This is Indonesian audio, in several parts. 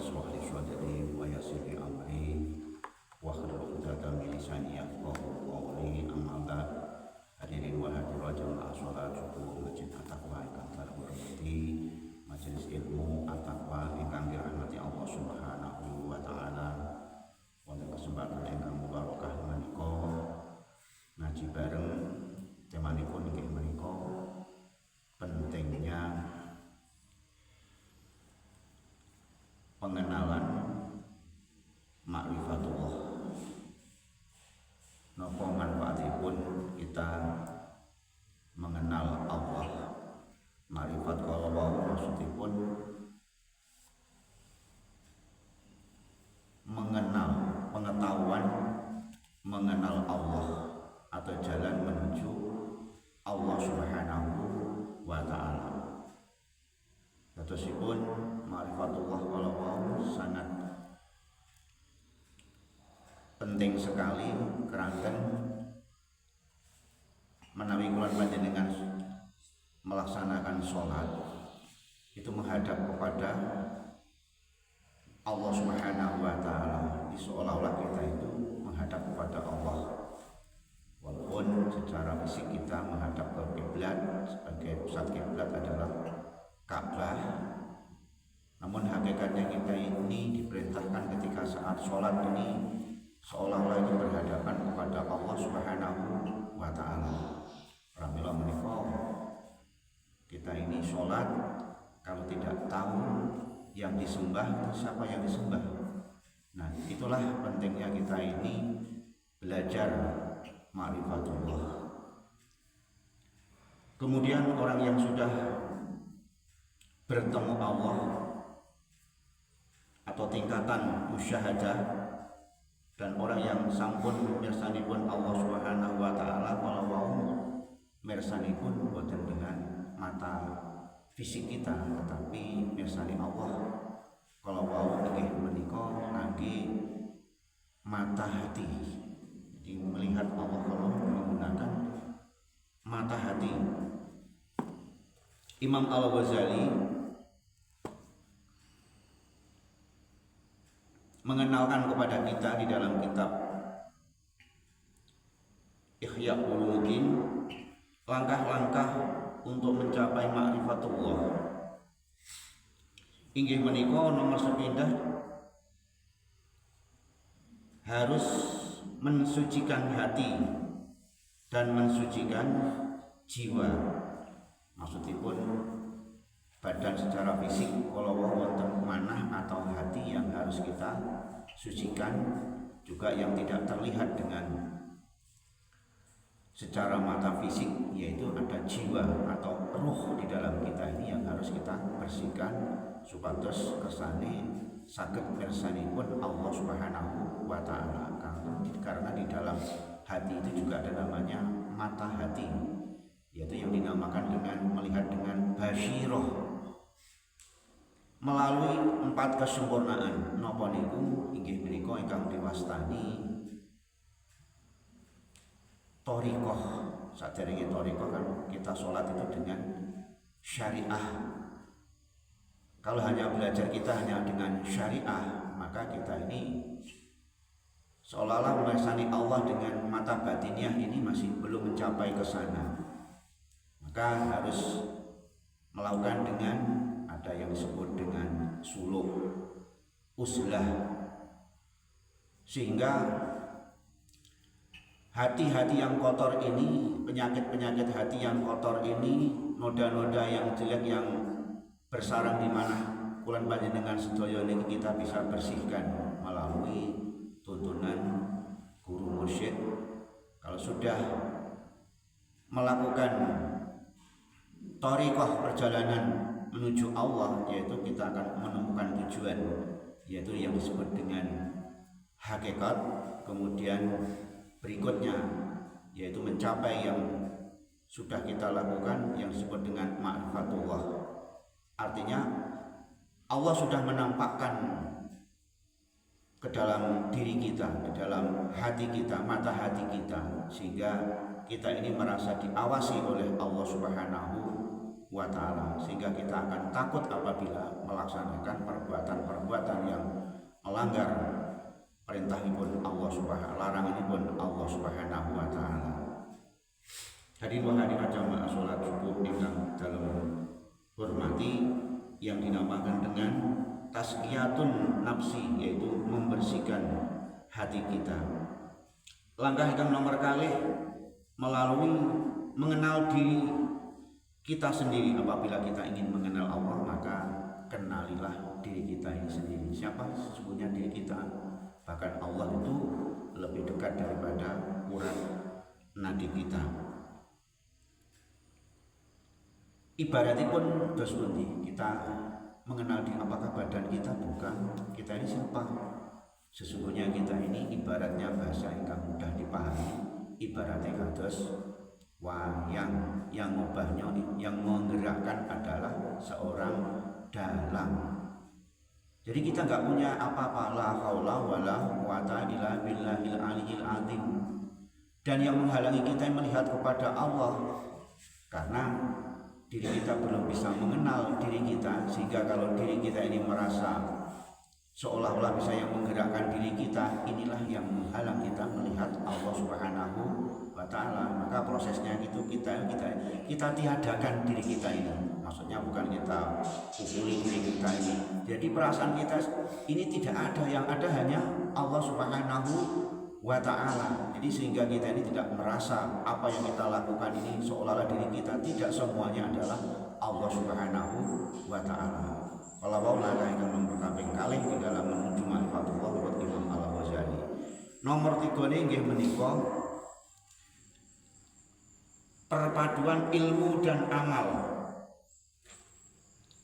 ishrah li sadri wa yassir li amri wahlul 'uqdatam min lisani yafqahu qawli. Amma ba'd. Hadirin wal hadirat jamaah salat subuh Masjid At-Taqwa ingkang kula hormati, majelis ilmu At-Taqwa ingkang dirahmati Allah Subhanahu wa taala. Wonten kesempatan ingkang mubarakah menika ngaji bareng temanipun inggih menika pentingnya pengenalan ma'rifatullah. Napa manfaatipun kita mengenal Allah? Ma'rifat kalau maksudipun mengenal, pengetahuan mengenal Allah atau jalan menuju Allah Subhanahu wa ta'ala. Datosipun ma'rifatullah kalau sangat penting sekali keranten menawi kula panjenengan melaksanakan sholat itu menghadap kepada Allah Subhanahu wa ta'ala. Seolah-olah kita itu menghadap kepada Allah, walaupun secara fisik kita menghadap ke kiblat, sebagai pusat kiblat adalah Ka'bah, namun hakikatnya kita ini diperintahkan ketika saat sholat ini seolah-olah itu berhadapan kepada Allah Subhanahu wa ta'ala. Pramila menika kita ini sholat, kalau tidak tahu yang disembah siapa yang disembah. Nah, itulah pentingnya kita ini belajar ma'rifatullah. Kemudian orang yang sudah bertemu Allah atau tingkatan musyahadah, dan orang yang sampun mirsanipun Allah Subhanahu wa ta'ala, kalau wau mirsanipun boten dengan mata fisik kita, tetapi mirsani Allah kalau wau inggih menika ngangge mata hati. Jadi melihat Allah kalau menggunakan mata hati. Imam Al-Ghazali mengenalkan kepada kita di dalam kitab Ihya Ulumuddin langkah-langkah untuk mencapai ma'rifatullah. Inggih menika nomor sepindah harus mensucikan hati dan mensucikan jiwa. Maksudipun badan secara fisik kalau wonten manah atau hati yang harus kita sucikan, juga yang tidak terlihat dengan secara mata fisik, yaitu ada jiwa atau ruh di dalam kita ini yang harus kita bersihkan supados kersane saged pirsanipun Allah Subhanahu wa ta'ala. Karena di dalam hati itu juga ada namanya mata hati, yaitu yang dinamakan dengan melihat dengan basyirah melalui 4 kesempurnaan. Napa niku inggih menika ingkang diwastani thariqah. Saderenge thariqah kan kita sholat itu dengan syariah. Kalau hanya belajar kita hanya dengan syariah, maka kita ini seolah-olah melihat Allah dengan mata batiniah ini masih belum mencapai ke sana. Maka harus melakukan dengan ada yang disebut dengan suluk, uzlah, sehingga hati-hati yang kotor ini, penyakit-penyakit hati yang kotor ini, noda-noda yang jelek yang bersarang di mana kulan panjenengan sedaya niki kita bisa bersihkan melalui tuntunan guru mursyid. Kalau sudah melakukan thariqah perjalanan menuju Allah, yaitu kita akan menemukan tujuan, yaitu yang disebut dengan hakikat. Kemudian berikutnya yaitu mencapai yang sudah kita lakukan yang disebut dengan ma'rifatullah. Artinya Allah sudah menampakkan ke dalam diri kita, di dalam hati kita, mata hati kita, sehingga kita ini merasa diawasi oleh Allah Subhanahu wa ta'ala, sehingga kita akan takut apabila melaksanakan perbuatan-perbuatan yang melanggar perintahipun Allah Subhanahu, laranganipun Allah Subhanahu wa ta'ala. Hadirin wa hadirat jamaah salat subuh ingkang dalem hormati, yang dinamakan dengan tazkiyatun nafsi, yaitu membersihkan hati kita. Langkah yang nomor kali melalui mengenal diri kita sendiri. Apabila kita ingin mengenal Allah, maka kenalilah diri kita ini sendiri. Siapa sesungguhnya diri kita? Bahkan Allah itu lebih dekat daripada urat nadi kita. Ibaratnya pun dos pundi kita mengenal diri, apakah badan kita? Bukan. Kita ini siapa? Sesungguhnya kita ini ibaratnya bahasa yang mudah dipahami, ibaratnya kados wayang, yang ngobahnya, yang menggerakkan adalah seorang dalang. Jadi kita nggak punya apa-apa, la haula wala quwata illa billahil aliyil azim. Dan yang menghalangi kita melihat kepada Allah karena diri kita belum bisa mengenal diri kita, sehingga kalau diri kita ini merasa seolah-olah bisa yang menggerakkan diri kita, inilah yang menghalang kita melihat Allah Subhanahu wa ta'ala. Maka prosesnya itu kita tiadakan diri kita ini. Maksudnya bukan kita pukuli diri kita ini. Jadi perasaan kita ini tidak ada, yang ada hanya Allah Subhanahu wa ta'ala. Jadi sehingga kita ini tidak merasa apa yang kita lakukan ini seolah-olah diri kita, tidak, semuanya adalah Allah Subhanahu wa ta'ala. Kalau mau langkah yang nomor kaping kalih di dalam menuju ma'rifatullah buat Imam Al-Ghazali. Nomor 3 ini nggih menika perpaduan ilmu dan amal.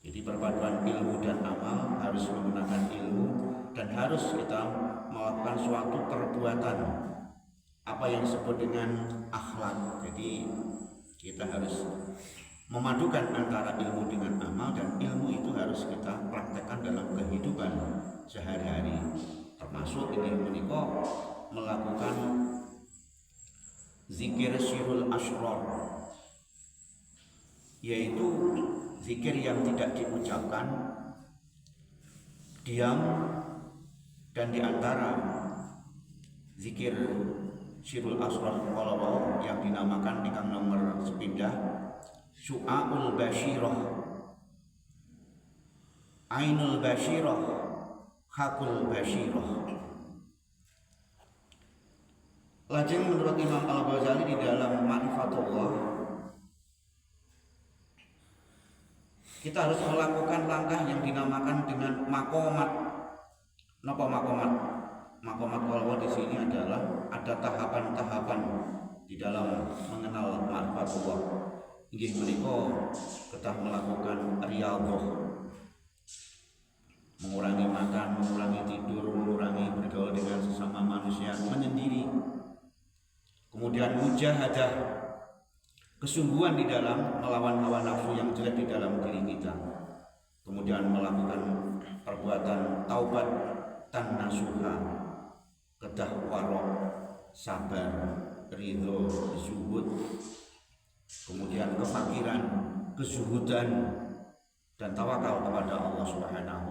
Jadi perpaduan ilmu dan amal, harus menggunakan ilmu dan harus kita melakukan suatu perbuatan, apa yang disebut dengan akhlak. Jadi kita harus memadukan antara ilmu dengan amal, dan ilmu itu harus kita praktekkan dalam kehidupan sehari-hari. Termasuk ini menika melakukan zikir syirul asrar, yaitu zikir yang tidak diucapkan, diam, dan diantara zikir syirul asrar kalau yang dinamakan ingkang nomor sepindah Syu'aul Basyirah, Ainul Basyirah, Hakul Basyirah. Lajeng menurut Imam Al-Ghazali di dalam Ma'rifatullah, kita harus melakukan langkah yang dinamakan dengan makomat. Napa makomat? Makomat kalau di sini adalah ada tahapan-tahapan di dalam mengenal Ma'rifatullah. Inggih menika kita melakukan riyadhah, mengurangi makan, mengurangi tidur, mengurangi bergaul dengan sesama manusia, menyendiri. Kemudian mujahadah, kesungguhan di dalam melawan hawa nafsu yang jelek di dalam diri kita. Kemudian melakukan perbuatan taubat tan nasuha, kedah warok, sabar, ridho, zuhud. Kemudian kefakiran, kezuhudan, dan tawakal kepada Allah Subhanahu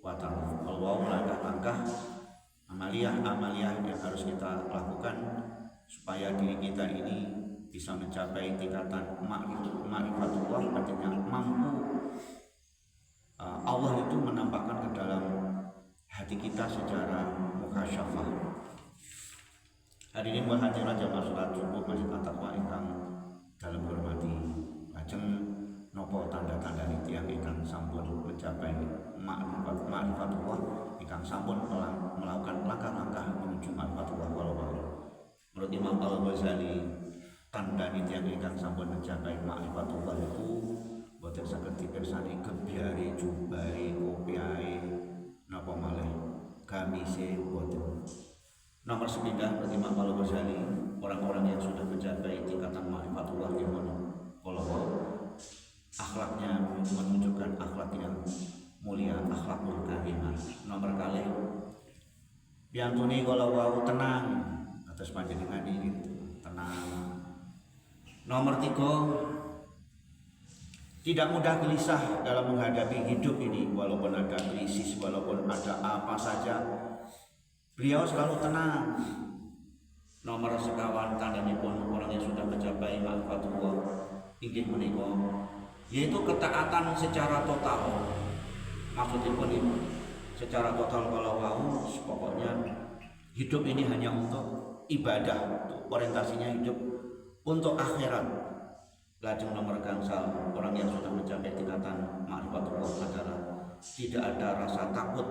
wa ta'ala. Allah, langkah-langkah amaliyah yang harus kita lakukan supaya diri kita ini bisa mencapai tingkatan ma'rifatullah, artinya mampu Allah itu menampakkan ke dalam hati kita secara mukhasyafah. Hadirin wa hadirat jamaah salat subuh masjid At-Taqwa ingkang dalam hormati, lajeng nopo tanda-tanda tiyang ingkang sampun mencapai ma'rifatullah, ingkang sampun melakukan langkah-langkah menuju ma'rifatullah. Menurut Imam Al-Ghazali, tanda tiyang ingkang sampun mencapai ma'rifatullah itu boten saged dipirsani gebyare, jubahe, kopiahe, napa malih gamise, boten. Nomor 9 menurut Imam Al-Ghazali, orang-orang yang sudah mencapai tingkatan ma'rifatullah yang kalau akhlaknya menunjukkan akhlak yang mulia, akhlakul karimah. Nomor kali piantune kalau wau tenang atas panjenengan ini, tenang. Nomor 3 tidak mudah gelisah dalam menghadapi hidup ini, walaupun ada krisis, walaupun ada apa saja, beliau selalu tenang. Nomor sekawan tandanya pun orang yang sudah mencapai ma'rifatullah inggih menika yaitu ketaatan secara total. Maksudnya pun itu secara total kalau mau pokoknya hidup ini hanya untuk ibadah, untuk orientasinya hidup untuk akhirat. Lajeng nomor gangsal orang yang sudah mencapai tingkatan ma'rifatullah adalah tidak ada rasa takut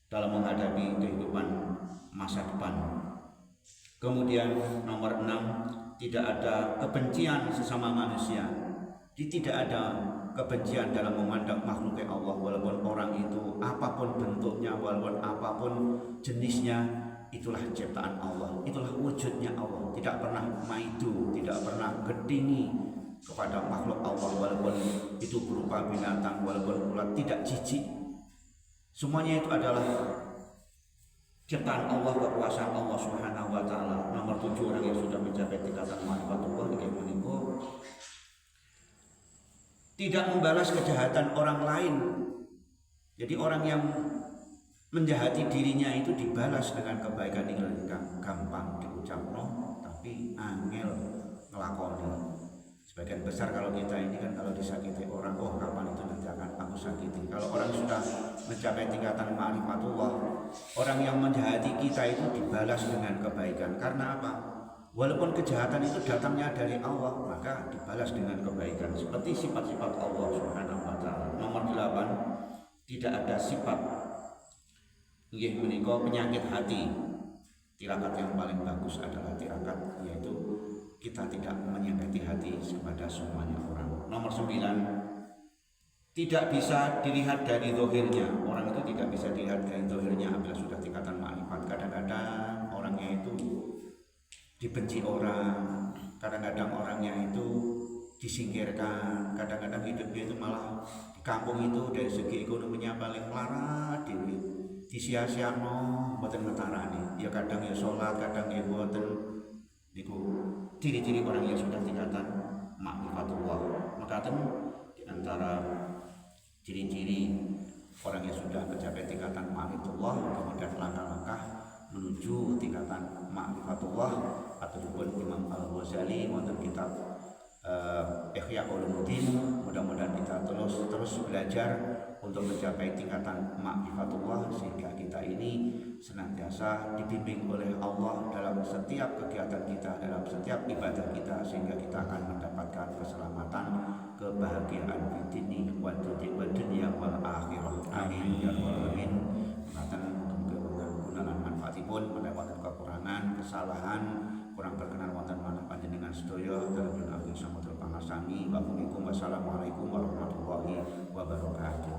dalam menghadapi kehidupan masa depan. Kemudian nomor 6, tidak ada kebencian sesama manusia. Tidak ada kebencian dalam memandang makhluk Allah, walaupun orang itu apapun bentuknya, walaupun apapun jenisnya, itulah ciptaan Allah, itulah wujudnya Allah. Tidak pernah maidu, tidak pernah gedingi kepada makhluk Allah, walaupun itu berupa binatang, walaupun ulat, tidak jijik. Semuanya itu adalah ciptaan Allah, kekuasaan Allah Subhanahu wa taala. Nomor 7 orang yang sudah mencapai tingkatan ma'rifatullah menika tidak membalas kejahatan orang lain. Jadi orang yang menjahati dirinya itu dibalas dengan kebaikan ini gampang diucapno tapi angel ngelakoni. Sebagian besar kalau kita ini kan kalau disakiti orang, oh kapan itu nanti akan aku sakiti. Kalau orang sudah mencapai tingkatan ma'rifatullah, orang yang menjahati kita itu dibalas dengan kebaikan. Karena apa? Walaupun kejahatan itu datangnya dari Allah, maka dibalas dengan kebaikan seperti sifat-sifat Allah Subhanahu wa taala. Nomor 8, tidak ada sifat inggih menika penyakit hati. Tirakat yang paling bagus adalah tirakat yaitu kita tidak menyakiti hati kepada semuanya orang. Nomor 9, tidak bisa dilihat dari zahirnya. Orang itu tidak bisa dilihat dari zahirnya apabila sudah tingkatan ma'rifat. Kadang-kadang orangnya itu dibenci orang, kadang-kadang orangnya itu disingkirkan, kadang-kadang hidupnya itu malah di kampung itu dari segi ekonominya paling melarat, disia-siano, mboten ngetarani. Ya kadang ya sholat, kadang ya mboten. Niku ciri-ciri orang yang sudah tingkatan ma'rifatullah. Maka di antara ciri-ciri orang yang sudah mencapai tingkatan ma'rifatullah, kemudian langkah-langkah menuju tingkatan ma'rifatullah atau disebut Imam Al-Ghazali wonten kitab Ihya Ulumuddin. Mudah-mudahan kita terus belajar untuk mencapai tingkatan ma'rifatullah sehingga kita ini senantiasa dibimbing oleh Allah dalam setiap kegiatan kita, dalam setiap ibadah kita, sehingga kita akan mendapatkan keselamatan, kebahagiaan di dini wa dunya wal akhirah. Amin ya rabbal alamin. Manfaatipun mendapatkan kekurangan, kesalahan, kurang berkenan wonten manah panjenengan sedaya dalam dunyawi samudra pangasami. Wassalamualaikum warahmatullahi wabarakatuh.